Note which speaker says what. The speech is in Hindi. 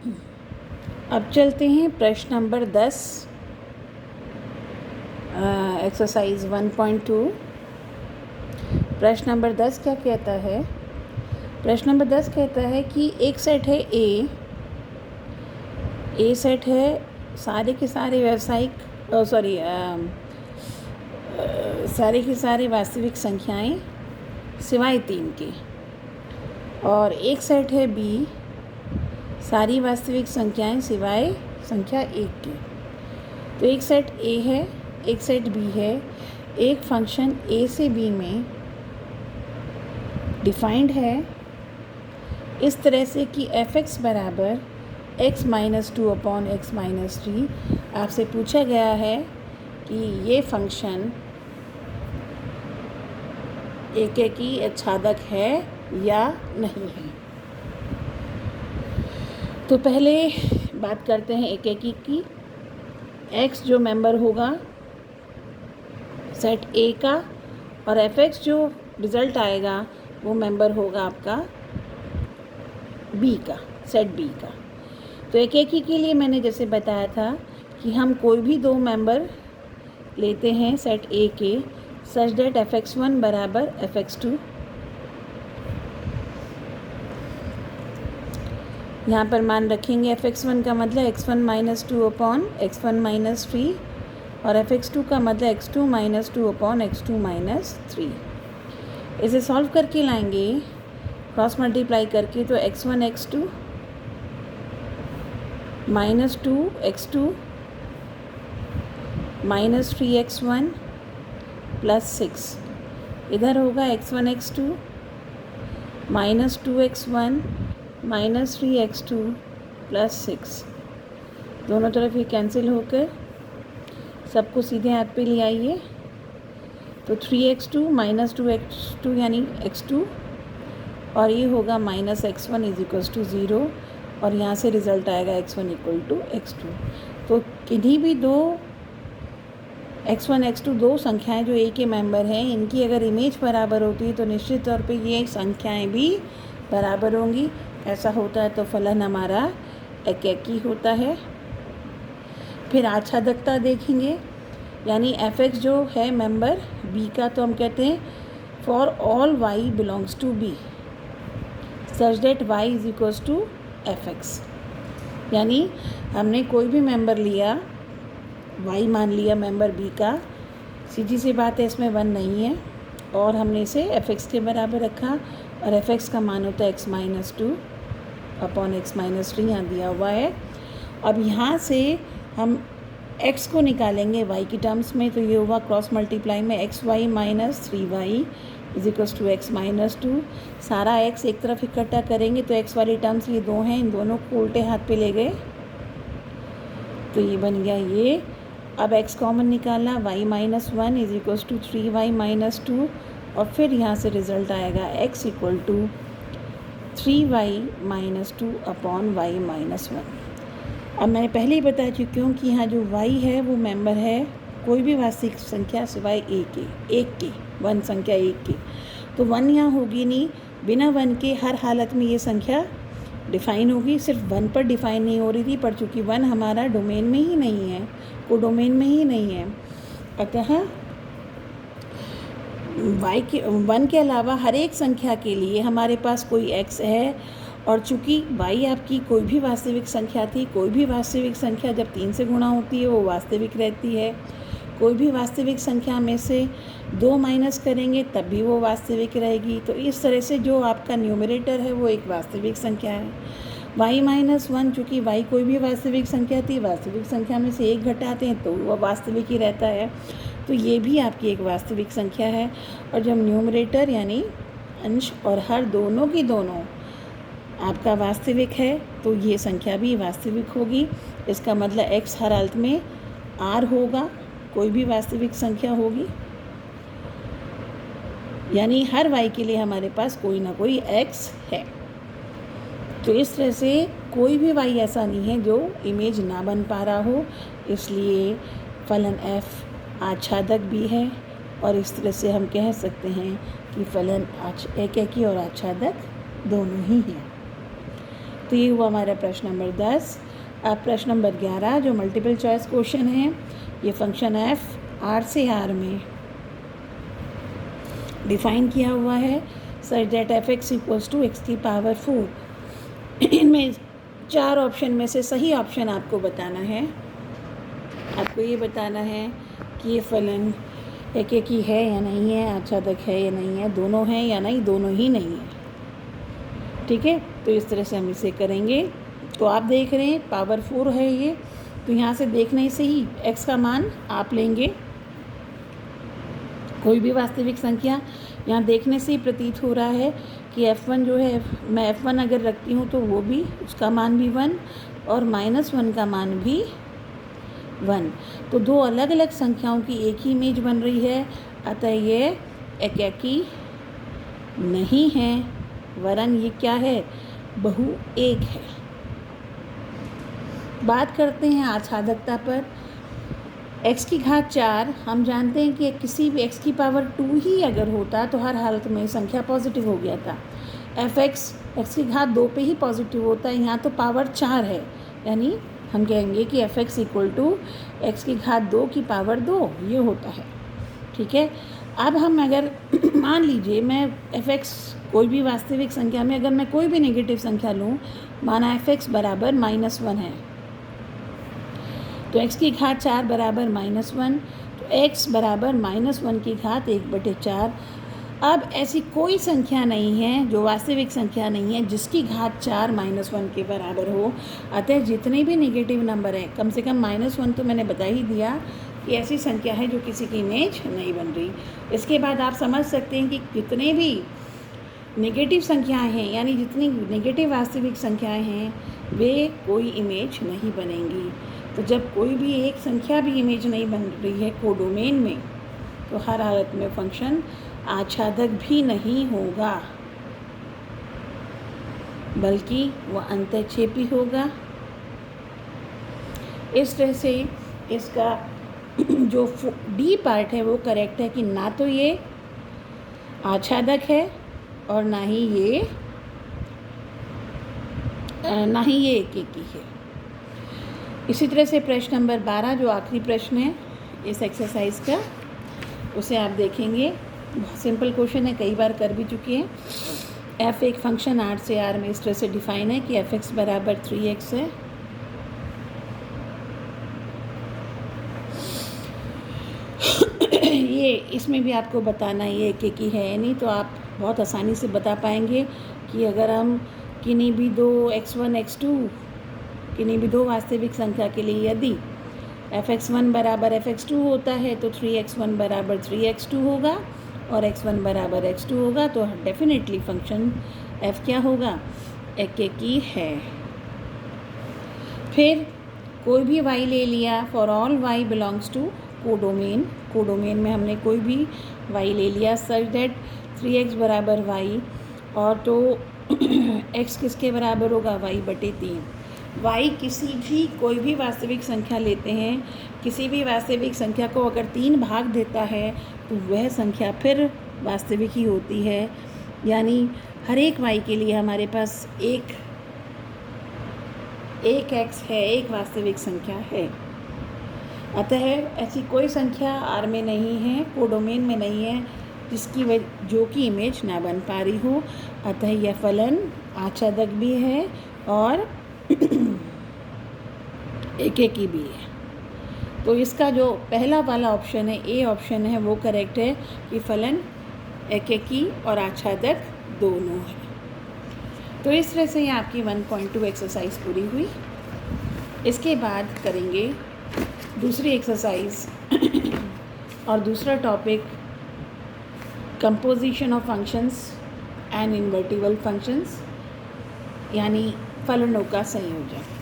Speaker 1: अब चलते हैं प्रश्न नंबर 10, एक्सरसाइज 1.2। प्रश्न नंबर 10 क्या कहता है? प्रश्न नंबर 10 कहता है कि एक सेट है ए सेट है, सारे के सारे सारे के सारे वास्तविक संख्याएं सिवाय 3 के, और एक सेट है बी, सारी वास्तविक संख्याएं सिवाय संख्या 1 के। तो एक सेट ए है, एक सेट बी है, एक फंक्शन ए से बी में डिफाइंड है इस तरह से कि f(x) बराबर x minus 2 upon x minus 3। आपसे पूछा गया है कि ये फंक्शन एकेकी आच्छादक है या नहीं है। तो पहले बात करते हैं एकेकी की। x जो मेंबर होगा सेट A का, और f(x) जो रिज़ल्ट आएगा वो मेंबर होगा आपका B का, सेट B का। तो एकेकी के लिए मैंने जैसे बताया था कि हम कोई भी दो मेंबर लेते हैं सेट A के, सच दैट f(x1) बराबर f(x2)। यहाँ पर मान रखेंगे f(x1) का मतलब x1 minus 2 upon x1 minus 3, और f(x2) का मतलब x2 minus 2 upon x2 minus 3। इसे सॉल्व करके लाएंगे क्रॉस मल्टीप्लाई करके, तो x1 x2 minus 2 x2 minus 3 x1 plus 6। इधर होगा x1 x2 minus 2 x1 minus 3 x2 plus 6। दोनों तरफ ये कैंसिल होकर सबको सीधे हाथ पे ले आइए। तो 3x2 माइनस 2x2 यानी x2, और ये होगा minus x1 is equals to 0, और यहाँ से रिज़ल्ट आएगा x1 इक्वल टू x2। तो किन्हीं भी दो x1 x2 दो संख्याएं जो a के मेंबर हैं, इनकी अगर इमेज बराबर होती है तो निश्चित तौर पे ये संख्याएं भी बराबर होंगी। ऐसा होता है तो फलन हमारा एकेकी होता है। फिर आच्छादकता देखेंगे, यानी f(x) जो है मेंबर b का, तो हम कहते हैं for all y belongs to b such that y is equals to f(x). यानी हमने कोई भी मेंबर लिया, y मान लिया मेंबर b का, सीधी सी बात है इसमें 1 नहीं है, और हमने इसे f(x) के बराबर रखा, और f(x) का मान होता है x minus 2 upon x minus 3, यहाँ दिया हुआ है। अब यहाँ से हम x को निकालेंगे y की टर्म्स में, तो ये होगा क्रॉस मल्टीप्लाई में xy minus 3y is equals to x minus 2। सारा x एक तरफ इकट्ठा करेंगे तो x वाली टर्म्स ये दो हैं, इन दोनों को उल्टे हाथ पे ले गए तो ये बन गया ये। अब x कॉमन निकालना, y minus 1 is equals to 3y minus 2, और फिर यहाँ से रिज़ल्ट आएगा x equal to 3y minus 2 upon y minus 1। अब मैंने पहले ही बताया चुकी हूँ कि यहाँ जो y है वो मेंबर है कोई भी वास्तविक संख्या सिवाय एक के, 1 संख्या 1 की। तो 1 यहाँ होगी नहीं, बिना 1 के हर हालत में ये संख्या डिफ़ाइन होगी। सिर्फ 1 पर डिफ़ाइन नहीं हो रही थी, पर चूँकि 1 हमारा डोमेन में ही नहीं है, को डोमेन में ही नहीं है, अतः वन के अलावा हर एक संख्या के लिए हमारे पास कोई x है। और चूँकि y आपकी कोई भी वास्तविक संख्या थी, कोई भी वास्तविक संख्या जब 3 से गुणा होती है वो वास्तविक रहती है। कोई भी वास्तविक संख्या में से 2 माइनस करेंगे तब भी वो वास्तविक रहेगी। तो इस तरह से जो आपका न्यूमरेटर है वो एक वास्तविक संख्या है। y माइनस 1, चूँकि y कोई भी वास्तविक संख्या थी, वास्तविक संख्या में से 1 घटाते हैं तो वह वास्तविक ही रहता है, तो ये भी आपकी एक वास्तविक संख्या है। और जब न्यूमरेटर यानी अंश और हर दोनों की दोनों आपका वास्तविक है तो ये संख्या भी वास्तविक होगी। इसका मतलब x हर हालत में r होगा, कोई भी वास्तविक संख्या होगी, यानी हर y के लिए हमारे पास कोई ना कोई x है। तो इस तरह से कोई भी y ऐसा नहीं है जो इमेज ना बन पा रहा हो, इसलिए फलन f आच्छादक भी है, और इस तरह से हम कह सकते हैं कि फलन एकेकी और आच्छादक दोनों ही हैं। तो ये हुआ हमारा प्रश्न नंबर 10। अब प्रश्न नंबर 11 जो मल्टीपल चॉइस क्वेश्चन है, ये फंक्शन एफ आर से आर में डिफाइन किया हुआ है such that F X equals to X की पावर 4। इनमें 4 ऑप्शन में से सही ऑप्शन आपको बताना है। आपको ये बताना है कि ये फलन एक ही है या नहीं है, आच्छादक है या नहीं है, दोनों हैं या नहीं, दोनों ही नहीं है। ठीक है, तो इस तरह से हम इसे करेंगे। तो आप देख रहे हैं पावर 4 है ये, तो यहाँ से देखने से ही x का मान आप लेंगे, कोई भी वास्तविक संख्या यहाँ देखने से ही प्रतीत हो रहा है कि f1 जो है, मैं f1 अगर रखती हूँ तो वो भी, उसका मान भी 1 और -1 का मान भी 1। तो दो अलग अलग संख्याओं की एक ही इमेज बन रही है, अतः ये एकाकी नहीं है, वरन ये क्या है, बहु एक है। बात करते हैं आच्छादकता पर। x की घात 4 हम जानते हैं कि किसी भी x की पावर 2 ही अगर होता तो हर हालत में संख्या पॉजिटिव हो गया था। f(x) x की घात 2 पे ही पॉजिटिव होता है, यहाँ तो पावर 4 है, यानी हम कहेंगे कि f(x) इक्वल टू x की घात 2 की पावर 2 ये होता है। ठीक है, अब हम अगर मान लीजिए मैं f(x) कोई भी वास्तविक संख्या में अगर मैं कोई भी नेगेटिव संख्या लूँ, माना f(x) बराबर -1 है, तो x की घात 4 बराबर -1, तो x बराबर -1 की घात 1/4। अब ऐसी कोई संख्या नहीं है जो वास्तविक संख्या नहीं है जिसकी घात 4 -1 के बराबर हो। अतः जितने भी नेगेटिव नंबर हैं, कम से कम -1 तो मैंने बता ही दिया कि ऐसी संख्या है जो किसी की इमेज नहीं बन रही। इसके बाद आप समझ सकते हैं कि कितने भी नेगेटिव संख्याएं हैं, यानी जितनी नेगेटिव वास्तविक संख्याएं हैं वे कोई इमेज नहीं बनेंगी। तो जब कोई भी एक संख्या भी इमेज नहीं बन रही है कोडोमेन में, तो हर हालत में फंक्शन आच्छादक भी नहीं होगा, बल्कि वह अंतःक्षेपी होगा। इस तरह से इसका जो डी पार्ट है वो करेक्ट है कि ना तो ये आच्छादक है और ना ही ये एकेकी है। इसी तरह से प्रश्न नंबर 12 जो आखिरी प्रश्न है इस एक्सरसाइज का, उसे आप देखेंगे। बहुत सिंपल क्वेश्चन है, कई बार कर भी चुके हैं। f एक फंक्शन R से R में इस तरह से डिफाइन है कि f(x) बराबर 3x है। ये इसमें भी आपको बताना ये एकेकी है या नहीं, तो आप बहुत आसानी से बता पाएंगे कि अगर हम किन्हीं भी दो x1 x2 किन्हीं भी दो वास्तविक संख्या के लिए यदि f(x1) बराबर f(x2) होता है तो 3x1 बराबर 3x2 होगा और x1 बराबर x2 होगा, तो डेफिनेटली फंक्शन f क्या होगा, एकेकी है। फिर कोई भी y ले लिया, for all y belongs to codomain. Codomain में हमने कोई भी y ले लिया सच दैट 3x बराबर y, और तो x किसके बराबर होगा, y/3। y किसी भी कोई भी वास्तविक संख्या लेते हैं, किसी भी वास्तविक संख्या को अगर 3 भाग देता है तो वह संख्या फिर वास्तविक ही होती है, यानी हर एक y के लिए हमारे पास एक x है, एक वास्तविक संख्या है। अतः ऐसी कोई संख्या R में नहीं है, कोडोमेन में नहीं है, जो कि इमेज ना बन पा रही हो। अतः यह फलन आच्छादक भी है और एकेकी भी है। तो इसका जो पहला वाला ऑप्शन है, ए ऑप्शन है, वो करेक्ट है कि फलन एकेकी और आच्छादक दोनों है। तो इस तरह से ये आपकी 1.2 एक्सरसाइज पूरी हुई। इसके बाद करेंगे दूसरी एक्सरसाइज और दूसरा topic composition of functions and invertible functions, यानी फलनों का संयोजन।